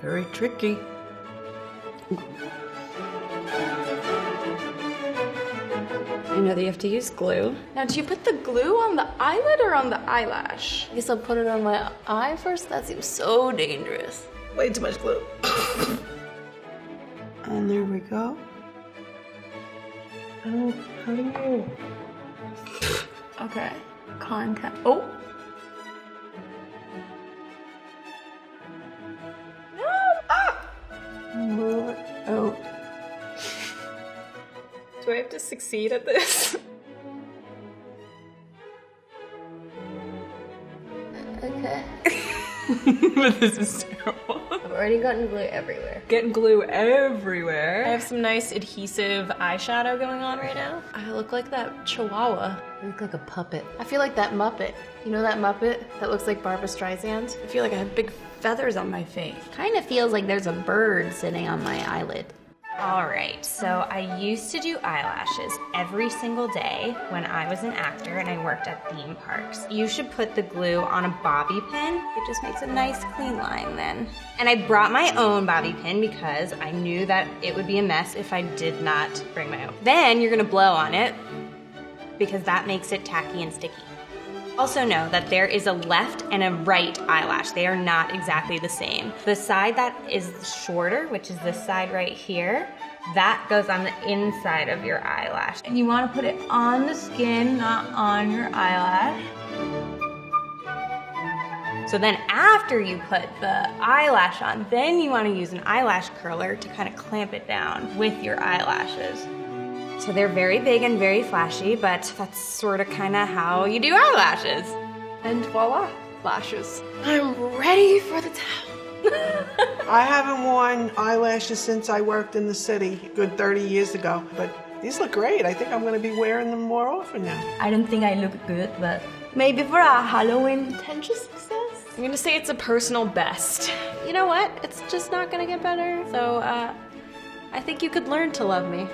Very tricky. I know that you have to use glue. Now, do you put the glue on the eyelid or on the eyelash? I guess I'll put it on my eye first. That seems so dangerous. Way too much glue. And there we go. Oh, how do you? Okay. Contact. Oh! No! Ah! Move it out. Do I have to succeed at this? Okay. But this is terrible. I've already gotten glue everywhere. Getting glue everywhere. I have some nice adhesive eyeshadow going on right now. I look like that chihuahua. You look like a puppet. I feel like that Muppet. You know that Muppet that looks like Barbra Streisand? I feel like I have big feathers on my face. Kind of feels like there's a bird sitting on my eyelid. All right, so I used to do eyelashes every single day when I was an actor and I worked at theme parks. You should put the glue on a bobby pin. It just makes a nice clean line then. And I brought my own bobby pin because I knew that it would be a mess if I did not bring my own. Then you're gonna blow on it because that makes it tacky and sticky. Also know that there is a left and a right eyelash. They are not exactly the same. The side that is shorter, which is this side right here, that goes on the inside of your eyelash. And you wanna put it on the skin, not on your eyelash. So then after you put the eyelash on, then you wanna use an eyelash curler to kind of clamp it down with your eyelashes. So they're very big and very flashy, but that's sort of kind of how you do eyelashes. And voila, lashes. I'm ready for the towel. I haven't worn eyelashes since I worked in the city a good 30 years ago, but these look great. I think I'm gonna be wearing them more often now. I don't think I look good, but maybe for a Halloween Potential success? I'm gonna say it's a personal best. You know what? It's just not gonna get better. So, I think you could learn to love me.